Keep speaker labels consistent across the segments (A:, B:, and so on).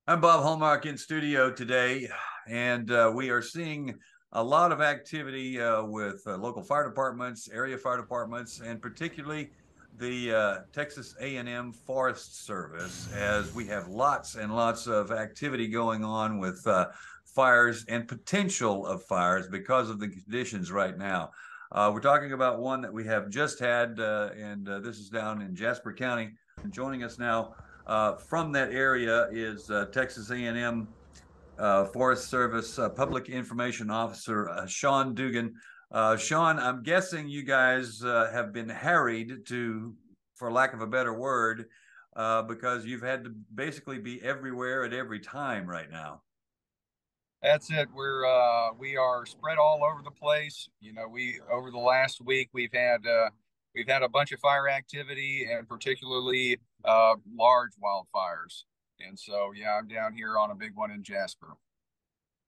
A: I'm Bob Hallmark in studio today, and we are seeing a lot of activity with local fire departments, area fire departments, and particularly the Texas A&M Forest Service, as we have lots and lots of activity going on with fires and potential of fires because of the conditions right now. We're talking about one that we have just had, and this is down in Jasper County. And joining us now from that area is Texas A&M Forest Service Public Information Officer Sean Dugan. Sean, I'm guessing you guys have been harried to, for lack of a better word, because you've had to basically be everywhere at every time right now.
B: That's it. We are spread all over the place. We over the last week we've had a bunch of fire activity and particularly large wildfires. And so yeah, I'm down here on a big one in Jasper.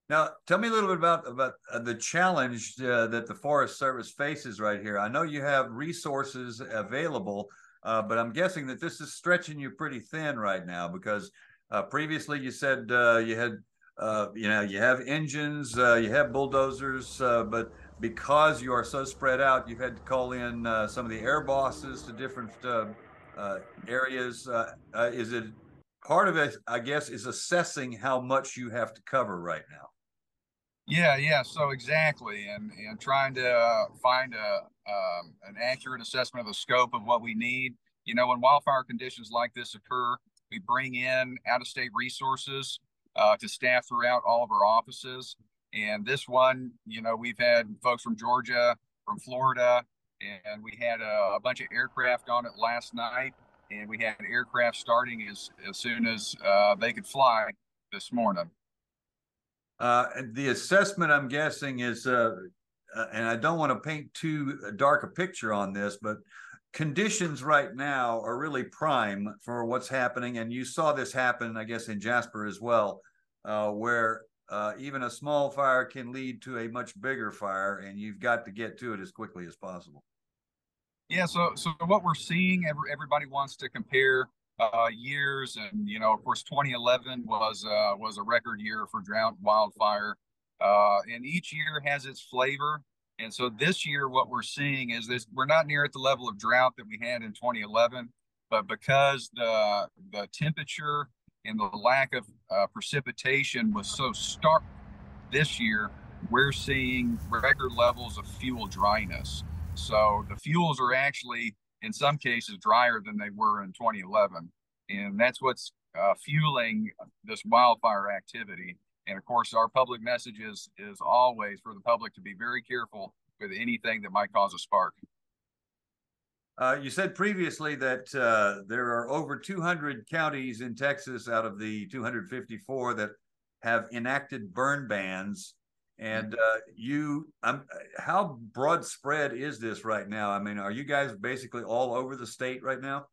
A: Now, tell me a little bit about the challenge that the Forest Service faces right here. I know you have resources available, but I'm guessing that this is stretching you pretty thin right now because previously you said you had, you have engines, you have bulldozers, but because you are so spread out, you've had to call in some of the air bosses to different areas. Is it part of it, I guess, is assessing how much you have to cover right now?
B: Yeah. So exactly, and trying to find an accurate assessment of the scope of what we need. When wildfire conditions like this occur, we bring in out-of-state resources to staff throughout all of our offices. And this one, we've had folks from Georgia, from Florida, and we had a bunch of aircraft on it last night, and we had aircraft starting as soon as they could fly this morning.
A: The assessment, I'm guessing, is, and I don't want to paint too dark a picture on this, but conditions right now are really prime for what's happening. And you saw this happen, I guess, in Jasper as well, where even a small fire can lead to a much bigger fire, and you've got to get to it as quickly as possible.
B: Yeah, so what we're seeing, everybody wants to compare years, and of course, 2011 was a record year for drought and wildfire, and each year has its flavor. And so this year, what we're seeing is this: we're not near at the level of drought that we had in 2011, but because the temperature and the lack of precipitation was so stark this year, we're seeing record levels of fuel dryness. So the fuels are actually, in some cases, drier than they were in 2011. And that's what's fueling this wildfire activity. And of course, our public message is always for the public to be very careful with anything that might cause a spark.
A: You said previously that there are over 200 counties in Texas out of the 254 that have enacted burn bans. And how broad spread is this right now? I mean, are you guys basically all over the state right now?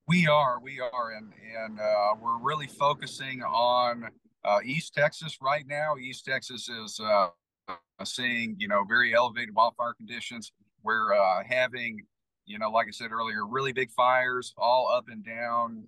B: We are, and we're really focusing on East Texas right now. East Texas is seeing very elevated wildfire conditions. We're having like I said earlier, really big fires all up and down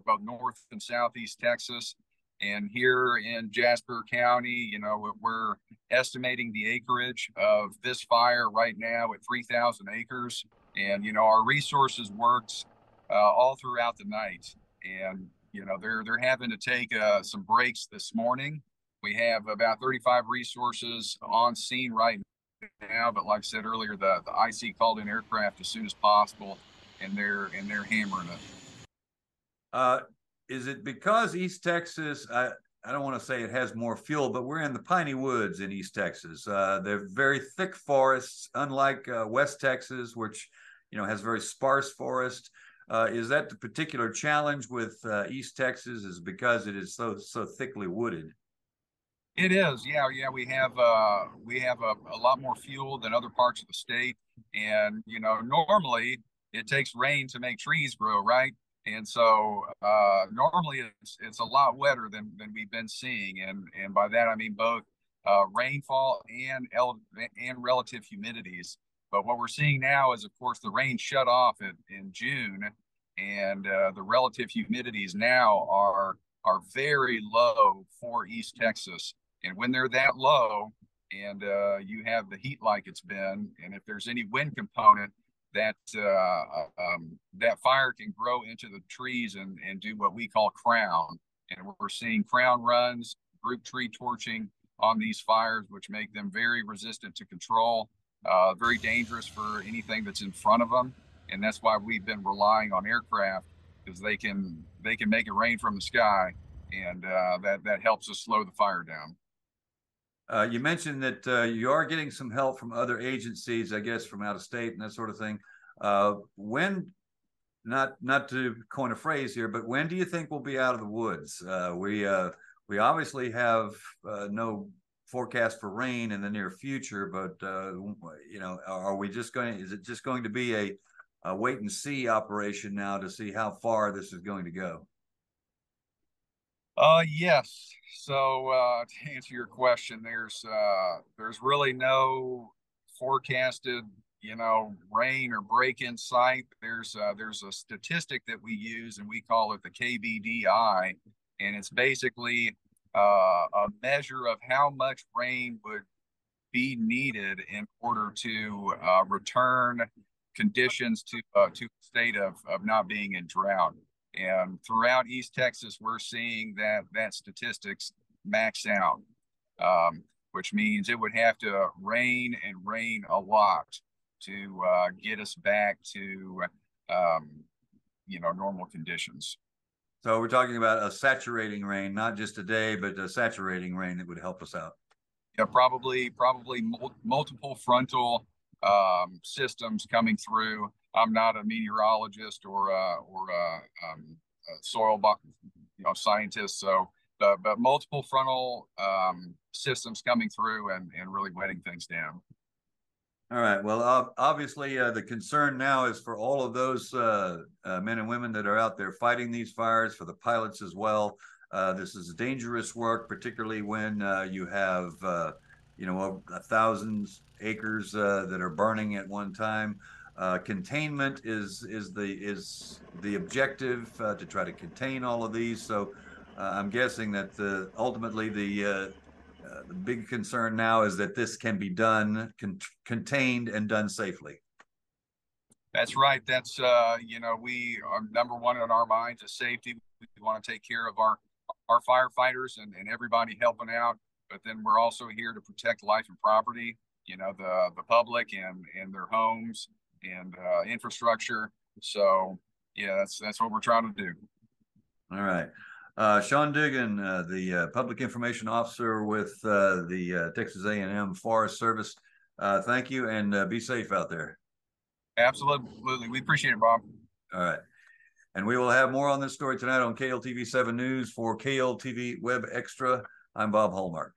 B: both North and Southeast Texas. And here in Jasper County, we're estimating the acreage of this fire right now at 3,000 acres. And, our resources works all throughout the night. And, they're having to take some breaks this morning. We have about 35 resources on scene right now, but like I said earlier, the IC called in aircraft as soon as possible, and they're hammering it.
A: Uh, is it because East Texas? I don't want to say it has more fuel, but we're in the piney woods in East Texas. They're very thick forests, unlike West Texas, which has very sparse forest. Is that the particular challenge with East Texas? Is because it is so thickly wooded?
B: It is, yeah. We have a lot more fuel than other parts of the state, and normally it takes rain to make trees grow, right? And so normally it's a lot wetter than we've been seeing, and by that I mean both rainfall and relative humidities. But what we're seeing now is, of course, the rain shut off in June, and the relative humidities now are are very low for East Texas. And when they're that low, and you have the heat like it's been, and if there's any wind component, that fire can grow into the trees and do what we call crown. And we're seeing crown runs, group tree torching on these fires, which make them very resistant to control, very dangerous for anything that's in front of them. And that's why we've been relying on aircraft, because they can make it rain from the sky, and that helps us slow the fire down.
A: You mentioned that you are getting some help from other agencies, I guess, from out of state and that sort of thing. When, not to coin a phrase here, but when do you think we'll be out of the woods? We obviously have no forecast for rain in the near future, but you know, are we just going? Is it just going to be a wait and see operation now to see how far this is going to go?
B: Yes. So to answer your question, there's really no forecasted, rain or break in sight. There's a statistic that we use, and we call it the KBDI, and it's basically a measure of how much rain would be needed in order to return conditions to a state of not being in drought. And throughout East Texas, we're seeing that statistics max out, which means it would have to rain and rain a lot to get us back to normal conditions.
A: So we're talking about a saturating rain, not just a day, but a saturating rain that would help us out.
B: Yeah, probably multiple frontal systems coming through. I'm not a meteorologist or a soil scientist, so but multiple frontal systems coming through and really wetting things down.
A: All right. Well, obviously, the concern now is for all of those men and women that are out there fighting these fires, for the pilots as well. This is dangerous work, particularly when you have, 1,000 acres that are burning at one time. Containment is the objective, to try to contain all of these. So I'm guessing that ultimately the big concern now is that this can be done, contained, and done safely.
B: That's right. That's we are number one in our minds is safety. We want to take care of our firefighters and everybody helping out, but then we're also here to protect life and property, the public and their homes and infrastructure. So yeah, that's what we're trying to do.
A: All right. Sean Dugan, the Public Information Officer with the Texas A&M Forest Service. Thank you, and be safe out there.
B: Absolutely. We appreciate it, Bob.
A: All right. And we will have more on this story tonight on KLTV 7 News. For KLTV WebXtra, I'm Bob Hallmark.